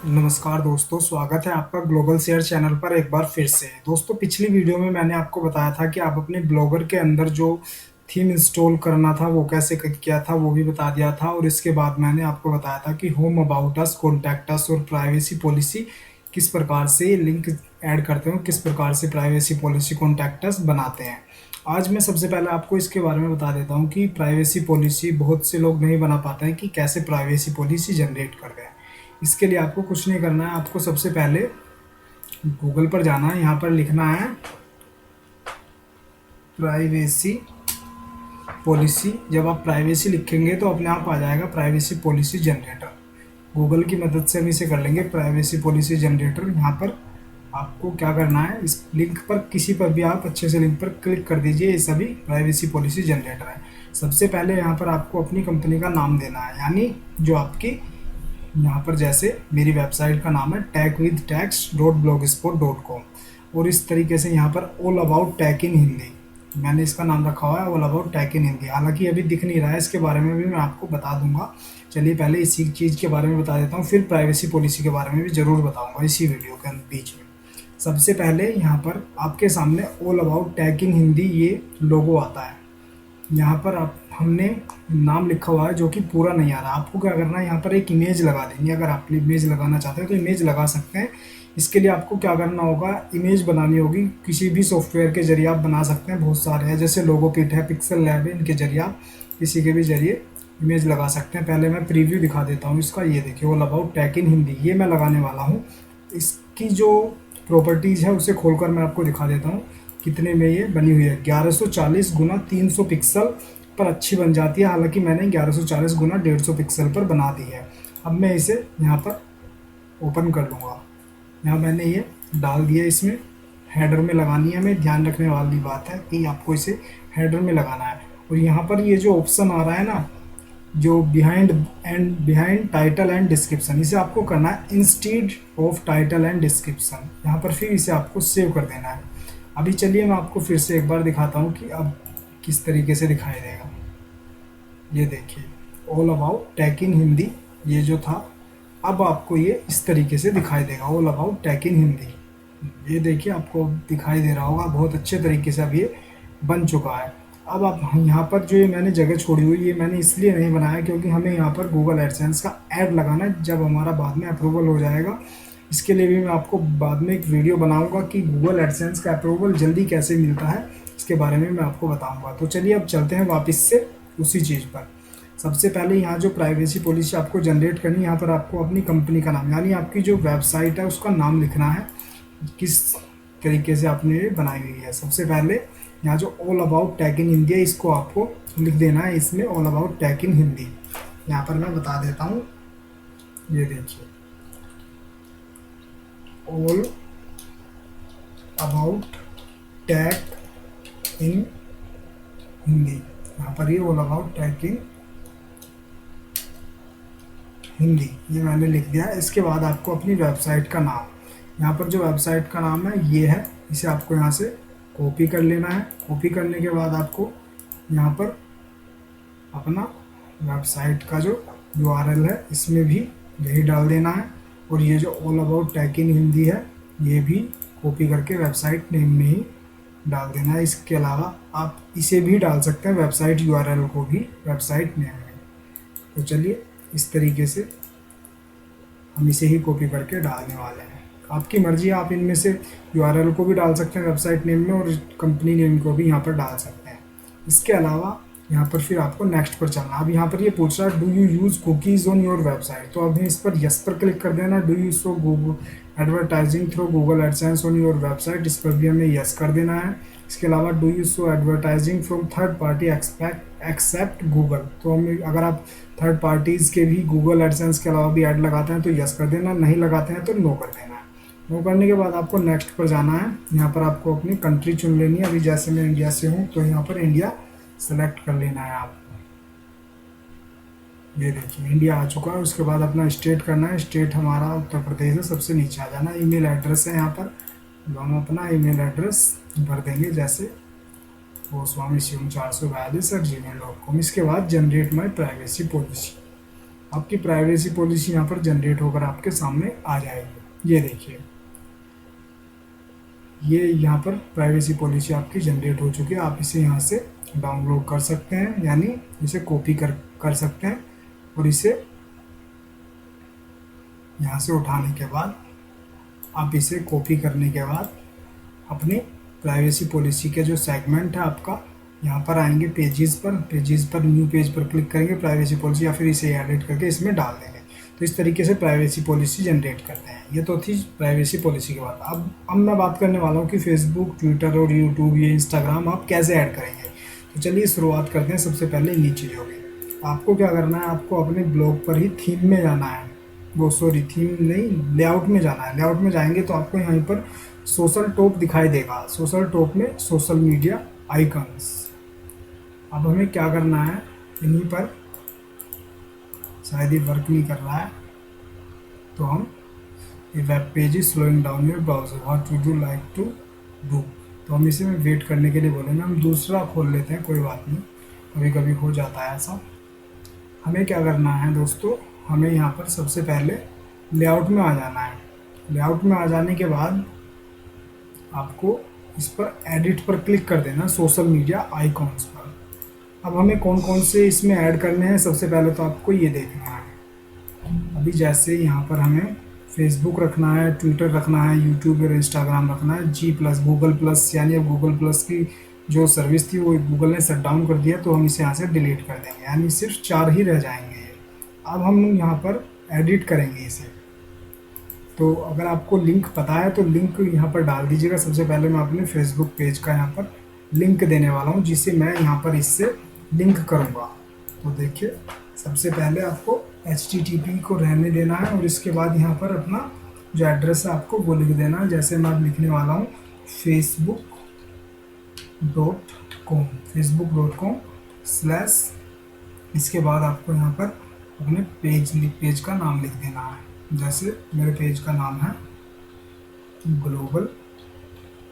नमस्कार दोस्तों, स्वागत है आपका ग्लोबल शेयर चैनल पर एक बार फिर से। दोस्तों, पिछली वीडियो में मैंने आपको बताया था कि आप अपने ब्लॉगर के अंदर जो थीम इंस्टॉल करना था वो कैसे किया था वो भी बता दिया था। और इसके बाद मैंने आपको बताया था कि home about us, contact us और प्राइवेसी पॉलिसी किस प्रकार से लिंक ऐड करते हो, किस प्रकार से प्राइवेसी पॉलिसी कॉन्टैक्ट अस बनाते हैं। आज मैं सबसे पहले आपको इसके बारे में बता देता हूँ कि प्राइवेसी पॉलिसी बहुत से लोग नहीं बना पाते हैं कि कैसे प्राइवेसी पॉलिसी जनरेट करते हैं। इसके लिए आपको कुछ नहीं करना है। आपको सबसे पहले गूगल पर जाना है, यहाँ पर लिखना है प्राइवेसी पॉलिसी। जब आप प्राइवेसी लिखेंगे तो अपने आप आ जाएगा प्राइवेसी पॉलिसी जनरेटर। गूगल की मदद से हम इसे कर लेंगे प्राइवेसी पॉलिसी जनरेटर। यहाँ पर आपको क्या करना है, इस लिंक पर किसी पर भी आप अच्छे से लिंक पर क्लिक कर दीजिए। ये सभी प्राइवेसी पॉलिसी जनरेटर है। सबसे पहले यहाँ पर आपको अपनी कंपनी का नाम देना है, यानी जो आपकी यहाँ पर जैसे मेरी वेबसाइट का नाम है techwithtax.blogspot.com और इस तरीके से यहाँ पर ऑल अबाउट टेक इन हिंदी मैंने इसका नाम रखा हुआ है, ऑल अबाउट टेक इन हिंदी। हालांकि अभी दिख नहीं रहा है, इसके बारे में भी मैं आपको बता दूंगा। चलिए पहले इसी चीज़ के बारे में बता देता हूँ, फिर प्राइवेसी पॉलिसी के बारे में भी ज़रूर बताऊँगा इसी वीडियो के बीच में। सबसे पहले यहाँ पर आपके सामने ऑल अबाउट टेक इन हिंदी ये लोगो आता है। यहाँ पर आप हमने नाम लिखा हुआ है जो कि पूरा नहीं आ रहा। आपको क्या करना है, यहाँ पर एक इमेज लगा देंगे। अगर आप इमेज लगाना चाहते हैं तो इमेज लगा सकते हैं। इसके लिए आपको क्या करना होगा, इमेज बनानी होगी। किसी भी सॉफ्टवेयर के जरिए आप बना सकते हैं, बहुत सारे हैं जैसे लोगोकिट है, पिक्सल लैब है, इनके जरिए आप किसी के भी जरिए इमेज लगा सकते हैं। पहले मैं प्रीव्यू दिखा देता हूँ इसका। ये देखिए ऑल अबाउट टेक इन हिंदी, ये मैं लगाने वाला हूँ। इसकी जो प्रॉपर्टीज़ है उसे खोलकर मैं आपको दिखा देता हूँ कितने में ये बनी हुई है। 1140 गुना 300 पिक्सल पर अच्छी बन जाती है। हालांकि मैंने 1140 गुना 150 पिक्सल पर बना दी है। अब मैं इसे यहाँ पर ओपन कर लूँगा। यहाँ मैंने ये डाल दिया। इसमें हेडर में लगानी है, हमें ध्यान रखने वाली बात है कि आपको इसे हेडर में लगाना है। और यहाँ पर ये जो ऑप्शन आ रहा है ना, जो बिहाइंड टाइटल एंड डिस्क्रिप्शन, इसे आपको करना है instead of title and description. यहाँ पर फिर इसे आपको सेव कर देना है। अभी चलिए मैं आपको फिर से एक बार दिखाता हूँ कि अब किस तरीके से दिखाई देगा। ये देखिए ऑल अबाउट टेक इन हिंदी ये जो था, अब आपको ये इस तरीके से दिखाई देगा, ऑल अबाउट टेक इन हिंदी। ये देखिए आपको दिखाई दे रहा होगा, बहुत अच्छे तरीके से अब ये बन चुका है। अब आप यहाँ पर जो ये मैंने जगह छोड़ी हुई, ये मैंने इसलिए नहीं बनाया क्योंकि हमें यहाँ पर गूगल एडसेंस का ऐड लगाना है जब हमारा बाद में अप्रूवल हो जाएगा। इसके लिए भी मैं आपको बाद में एक वीडियो बनाऊंगा कि गूगल एडसेंस का अप्रूवल जल्दी कैसे मिलता है, इसके बारे में मैं आपको बताऊंगा। तो चलिए अब चलते हैं वापस से उसी चीज़ पर। सबसे पहले यहाँ जो प्राइवेसी पॉलिसी आपको जनरेट करनी है, यहाँ पर आपको अपनी कंपनी का नाम यानी आपकी जो वेबसाइट है उसका नाम लिखना है, किस तरीके से आपने ये बनाई हुई है। सबसे पहले यहाँ जो ऑल अबाउट टेक इन हिंदी है इसको आपको लिख देना है, इसमें ऑल अबाउट टेक इन हिंदी। यहाँ पर मैं बता देता हूँ, ये देखिए ऑल अबाउट टेक इन हिंदी। यहाँ पर ये ऑल अबाउट टेक इन हिंदी ये मैंने लिख दिया है। इसके बाद आपको अपनी वेबसाइट का नाम, यहाँ पर जो वेबसाइट का नाम है ये है, इसे आपको यहाँ से कॉपी कर लेना है। कॉपी करने के बाद आपको यहाँ पर अपना वेबसाइट का जो URL है इसमें भी यही डाल देना है। और ये जो ऑल अबाउट टेक इन हिंदी है ये भी कॉपी करके वेबसाइट नेम में ही डाल देना है। इसके अलावा आप इसे भी डाल सकते हैं, वेबसाइट URL को भी वेबसाइट नेम में। तो चलिए इस तरीके से हम इसे ही कॉपी करके डालने वाले हैं। आपकी मर्जी है, आप इनमें से URL को भी डाल सकते हैं वेबसाइट नेम में और कंपनी नेम को भी यहाँ पर डाल सकते हैं। इसके अलावा यहाँ पर फिर आपको नेक्स्ट पर चलना। अब यहाँ पर ये पूछ रहा है do you use cookies on your website, तो अभी इस पर यस पर क्लिक कर देना। Do you show Google advertising through Google AdSense on your website, इस पर भी हमें यस कर देना है। इसके अलावा do you show advertising from third party except Google, तो हम अगर आप थर्ड पार्टीज़ के भी गूगल एडसेंस के अलावा भी ऐड लगाते हैं तो यस कर देना, नहीं लगाते हैं तो नो कर देना है। नो करने के बाद आपको नेक्स्ट पर जाना है। यहाँ पर आपको अपनी कंट्री चुन लेनी है। अभी जैसे मैं इंडिया से हूँ तो यहाँ पर इंडिया सेलेक्ट कर लेना है आपको। ये देखिए इंडिया आ चुका है। उसके बाद अपना स्टेट करना है। स्टेट हमारा उत्तर प्रदेश है, सबसे नीचे आ जाना। ईमेल एड्रेस है यहाँ पर, तो हम अपना ईमेल एड्रेस भर देंगे जैसे गोस्वामी शिवम 442@gmail.com। इसके बाद जनरेट माई प्राइवेसी पॉलिसी। आपकी प्राइवेसी पॉलिसी यहाँ पर जनरेट होकर आपके सामने आ जाएगी। ये देखिए, ये यहाँ पर प्राइवेसी पॉलिसी आपकी जनरेट हो चुकी है। आप इसे यहाँ से डाउनलोड कर सकते हैं, यानी इसे कॉपी कर सकते हैं, और इसे यहाँ से उठाने के बाद आप इसे कॉपी करने के बाद अपनी प्राइवेसी पॉलिसी के जो सेगमेंट है आपका, यहाँ पर आएंगे पेजेस पर न्यू पेज पर क्लिक करेंगे प्राइवेसी पॉलिसी, या फिर इसे एडिट करके इसमें डाल देंगे। तो इस तरीके से प्राइवेसी पॉलिसी जनरेट करते हैं। ये तो थी प्राइवेसी पॉलिसी की बात। अब मैं बात करने वाला हूँ कि फेसबुक, ट्विटर और यूट्यूब, ये इंस्टाग्राम आप कैसे ऐड करेंगे। तो चलिए शुरुआत करते हैं। सबसे पहले इन्हीं चीज़ों की आपको क्या करना है, आपको अपने ब्लॉग पर ही थीम में जाना है, वो सॉरी थीम नहीं, लेआउट में जाना है। लेआउट में जाएंगे तो आपको यहाँ पर सोशल टॉप दिखाई देगा। सोशल टॉप में सोशल मीडिया आइकन्स। अब हमें क्या करना है, इन्हीं पर शायद ये वर्क नहीं कर रहा है, तो हम ये web page is slowing down your browser, what would you like to do. तो हम इसे वेट करने के लिए बोलेंगे। हम दूसरा खोल लेते हैं, कोई बात नहीं, कभी कभी हो जाता है ऐसा। हमें क्या करना है दोस्तों, हमें यहाँ पर सबसे पहले लेआउट में आ जाना है। लेआउट में आ जाने के बाद आपको इस पर एडिट पर क्लिक कर देना, सोशल मीडिया आइकॉन्स पर। अब हमें कौन कौन से इसमें ऐड करने हैं, सबसे पहले तो आपको ये देखना है। अभी जैसे यहाँ पर हमें फेसबुक रखना है, ट्विटर रखना है, यूट्यूब और इंस्टाग्राम रखना है, G+, गूगल प्लस, यानी अब गूगल प्लस की जो सर्विस थी वो गूगल ने शट डाउन कर दिया, तो हम इसे यहाँ से डिलीट कर देंगे, यानी सिर्फ 4 ही रह जाएंगे। अब हम यहाँ पर एडिट करेंगे इसे। तो अगर आपको लिंक पता है तो लिंक यहाँ पर डाल दीजिएगा। सबसे पहले मैं अपने फेसबुक पेज का यहाँ पर लिंक देने वाला हूँ, जिसे मैं यहाँ पर इससे लिंक करूँगा। तो देखिए, सबसे पहले आपको HTTP को रहने देना है, और इसके बाद यहाँ पर अपना जो एड्रेस है आपको वो लिख देना है। जैसे मैं अब लिखने वाला हूँ facebook.com / इसके बाद आपको यहाँ पर अपने पेज का नाम लिख देना है। जैसे मेरे पेज का नाम है ग्लोबल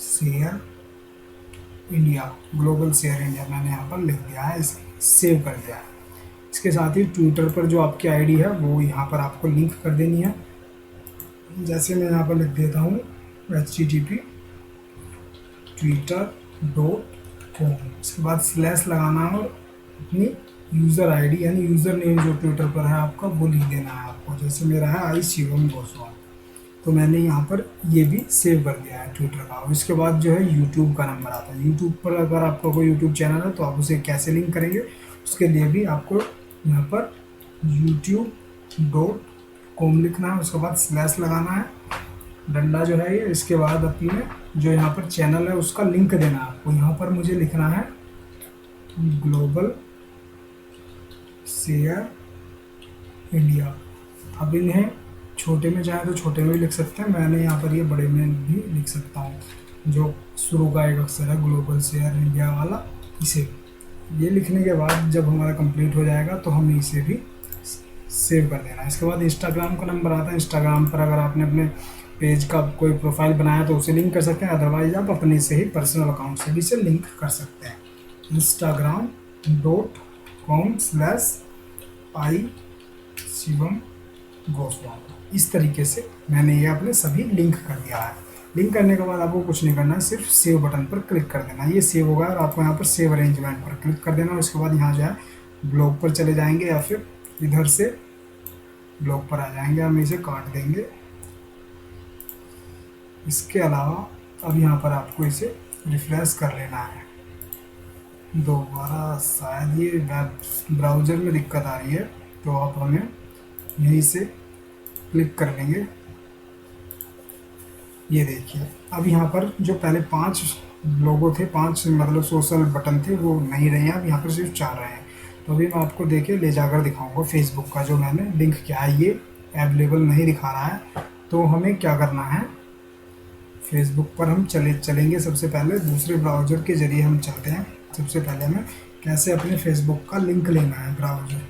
शेयर इंडिया, मैंने यहाँ पर लिख दिया है, इसे सेव कर दिया है। इसके साथ ही ट्विटर पर जो आपकी आईडी है वो यहाँ पर आपको लिंक कर देनी है। जैसे मैं यहाँ पर लिख देता हूँ HTTP twitter.com, इसके बाद स्लैश लगाना है और अपनी यूज़र आईडी यानी यूज़र नेम जो ट्विटर पर है आपका वो लिख देना है आपको। जैसे मेरा है आई शिवम गोस्वामी, तो मैंने यहाँ पर ये भी सेव कर दिया है ट्विटर का। और इसके बाद जो है यूट्यूब का नंबर आता है। यूट्यूब पर अगर आपका कोई यूट्यूब चैनल है तो आप उसे कैसे लिंक करेंगे, उसके लिए भी आपको यहाँ पर youtube.com लिखना है, उसके बाद स्लैश लगाना है, डंडा जो है ये। इसके बाद अपने जो यहाँ पर चैनल है उसका लिंक देना है आपको। यहाँ पर मुझे लिखना है ग्लोबल शेयर इंडिया। अब इन्हें छोटे में चाहे तो छोटे में भी लिख सकते हैं, मैंने यहाँ पर ये बड़े में भी लिख सकता हूँ। जो शुरू का एक अक्षर है ग्लोबल शेयर इंडिया वाला, इसे ये लिखने के बाद जब हमारा कंप्लीट हो जाएगा तो हम इसे भी सेव कर देना। इसके बाद इंस्टाग्राम का नंबर आता है। इंस्टाग्राम पर अगर आपने अपने पेज का कोई प्रोफाइल बनाया तो उसे लिंक कर सकते हैं, अदरवाइज आप अपने से ही पर्सनल अकाउंट से भी इसे लिंक कर सकते हैं। instagram.com/I शिवम गोस्वामी, इस तरीके से मैंने ये अपने सभी लिंक कर दिया है। लिंक करने के बाद आपको कुछ नहीं करना है, सिर्फ सेव बटन पर क्लिक कर देना। ये सेव होगा और आपको यहाँ पर सेव अरेंजमेंट पर क्लिक कर देना। उसके बाद यहाँ जो है ब्लॉग पर चले जाएंगे, या फिर इधर से ब्लॉग पर आ जाएंगे। हम इसे काट देंगे। इसके अलावा अब यहाँ पर आपको इसे रिफ्रेश कर लेना है दोबारा। शायद ये वेब ब्राउज़र में दिक्कत आ रही है, तो आप हमें यहीं से क्लिक कर लेंगे। ये देखिए, अब यहाँ पर जो पहले 5 लोगो थे, 5 मतलब सोशल बटन थे, वो नहीं रहे हैं। अब यहाँ पर सिर्फ 4 रहे हैं। तो अभी मैं आपको देखे ले जाकर दिखाऊंगा। फेसबुक का जो मैंने लिंक किया है ये अवेलेबल नहीं दिखा रहा है, तो हमें क्या करना है, फेसबुक पर हम चलेंगे। सबसे पहले दूसरे ब्राउज़र के ज़रिए हम चलते हैं। सबसे पहले हमें कैसे अपने फेसबुक का लिंक लेना है, ब्राउज़र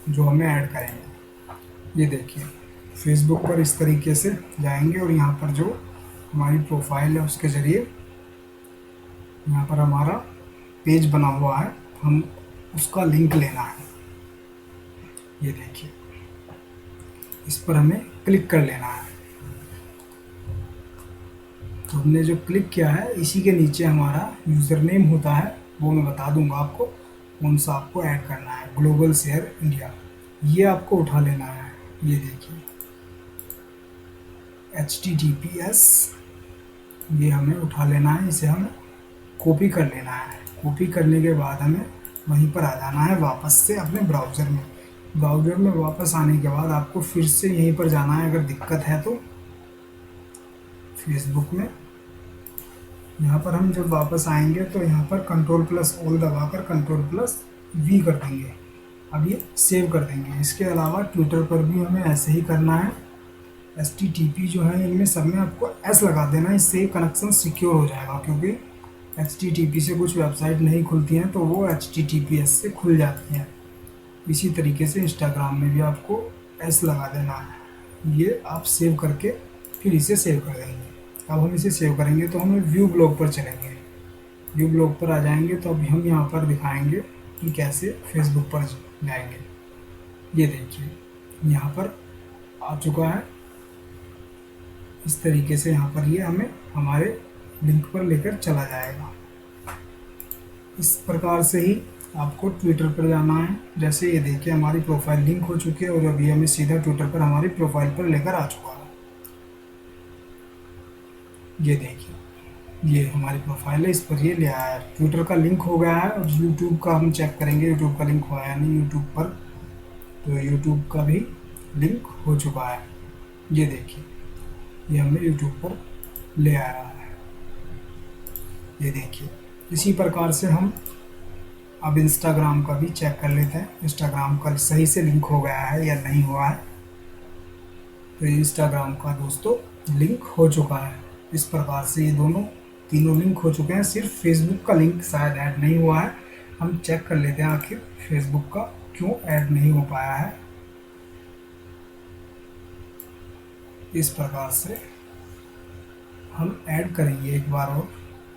जो हमें ऐड करेंगे। ये देखिए, फेसबुक पर इस तरीके से जाएंगे और यहाँ पर जो हमारी प्रोफाइल है उसके ज़रिए यहाँ पर हमारा पेज बना हुआ है, हम उसका लिंक लेना है। ये देखिए, इस पर हमें क्लिक कर लेना है। तो हमने जो क्लिक किया है इसी के नीचे हमारा यूज़र नेम होता है, वो मैं बता दूंगा आपको कौन सा आपको ऐड करना है। ग्लोबल शेयर इंडिया, ये आपको उठा लेना है। ये देखिए HTTPS, ये हमें उठा लेना है, इसे हमें कॉपी कर लेना है। कॉपी करने के बाद हमें वहीं पर आ जाना है वापस से अपने ब्राउज़र में। ब्राउज़र में वापस आने के बाद आपको फिर से यहीं पर जाना है, अगर दिक्कत है तो फेसबुक में। यहाँ पर हम जब वापस आएंगे तो यहाँ पर Ctrl+All दबाकर Ctrl+V कर देंगे। अब ये सेव कर देंगे। इसके अलावा ट्विटर पर भी हमें ऐसे ही करना है। HTTP जो है इनमें सब में आपको S लगा देना, इससे कनेक्शन सिक्योर हो जाएगा, क्योंकि HTTP से कुछ वेबसाइट नहीं खुलती हैं तो वो HTTPS से खुल जाती हैं। इसी तरीके से इंस्टाग्राम में भी आपको S लगा देना है। ये आप सेव करके फिर इसे सेव कर देंगे। अब हम इसे सेव करेंगे तो हमें व्यू ब्लॉग पर चलेंगे। व्यू ब्लॉग पर आ जाएंगे तो अभी हम यहाँ पर दिखाएंगे कि कैसे फेसबुक पर जाएंगे। ये देखिए यहाँ पर आ चुका है। इस तरीके से यहाँ पर ये हमें हमारे लिंक पर लेकर चला जाएगा। इस प्रकार से ही आपको ट्विटर पर जाना है। जैसे ये देखिए हमारी प्रोफाइल लिंक हो चुकी है और अभी हमें सीधा ट्विटर पर हमारी प्रोफाइल पर लेकर आ चुका है। ये देखिए ये हमारी प्रोफाइल है, इस पर ये ले आया है। ट्विटर का लिंक हो गया है। और यूट्यूब का हम चेक करेंगे, यूट्यूब का लिंक हुआ है नहीं यूट्यूब पर, तो यूट्यूब का भी लिंक हो चुका है। ये देखिए ये हमें यूट्यूब पर ले आ रहा है। ये देखिए इसी प्रकार से हम अब इंस्टाग्राम का भी चेक कर लेते हैं। इंस्टाग्राम का सही से लिंक हो गया है या नहीं हुआ है। तो इंस्टाग्राम का दोस्तों लिंक हो चुका है। इस प्रकार से ये तीनों लिंक हो चुके हैं। सिर्फ फेसबुक का लिंक शायद ऐड नहीं हुआ है। हम चेक कर लेते हैं आखिर फेसबुक का क्यों ऐड नहीं हो पाया है। इस प्रकार से हम ऐड करेंगे, एक बार और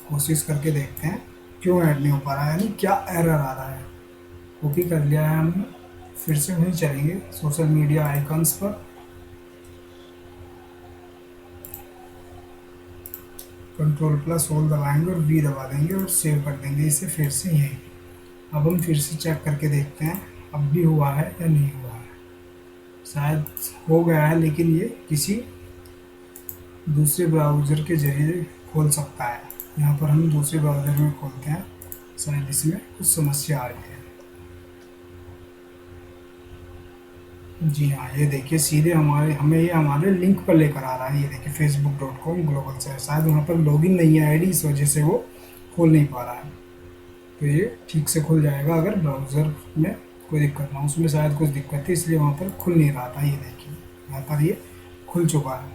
कोशिश करके देखते हैं क्यों ऐड नहीं हो पा रहा है, यानी क्या एरर आ रहा है। कॉपी कर लिया है हमने, फिर से वहीं चलेंगे सोशल मीडिया आइकन्स पर। Ctrl+All दबाएंगे और V दबा देंगे और सेव कर देंगे इसे फिर से यहीं। अब हम फिर से चेक करके देखते हैं अब भी हुआ है या नहीं हुआ है। शायद हो गया है, लेकिन ये किसी दूसरे ब्राउज़र के जरिए खोल सकता है। यहाँ पर हम दूसरे ब्राउज़र में खोलते हैं, शायद इसमें कुछ समस्या आ रही है। जी हाँ, ये देखिए सीधे हमें ये हमारे लिंक पर लेकर आ रहा है। ये देखिए facebook.com ग्लोबल शेयर, शायद वहाँ पर लॉगिन नहीं है आईडी, इस वजह से वो खोल नहीं पा रहा है। तो ये ठीक से खुल जाएगा अगर ब्राउज़र में कोई दिक्कत ना हो। उसमें शायद कुछ दिक्कत थी इसलिए वहाँ पर खुल नहीं रहा था। ये देखिए यहाँ पर ये खुल चुका है।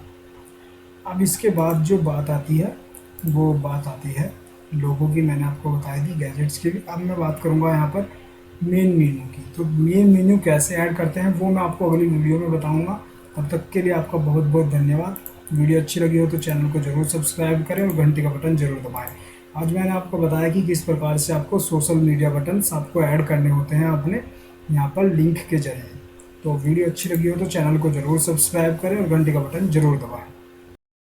अब इसके बाद जो बात आती है वो बात आती है लोगों की, मैंने आपको बताई थी गैजेट्स की भी। अब मैं बात करूँगा यहाँ पर मेन मेन्यू की। तो मेन मेन्यू कैसे ऐड करते हैं वो मैं आपको अगली वीडियो में बताऊँगा। तब तक के लिए आपका बहुत बहुत धन्यवाद। वीडियो अच्छी लगी हो तो चैनल को ज़रूर सब्सक्राइब करें और घंटी का बटन ज़रूर दबाएँ। आज मैंने आपको बताया कि किस प्रकार से आपको सोशल मीडिया बटन्स आपको ऐड करने होते हैं अपने यहाँ पर लिंक के जरिए। तो वीडियो अच्छी लगी हो तो चैनल को ज़रूर सब्सक्राइब करें और घंटी का बटन ज़रूर दबाएँ।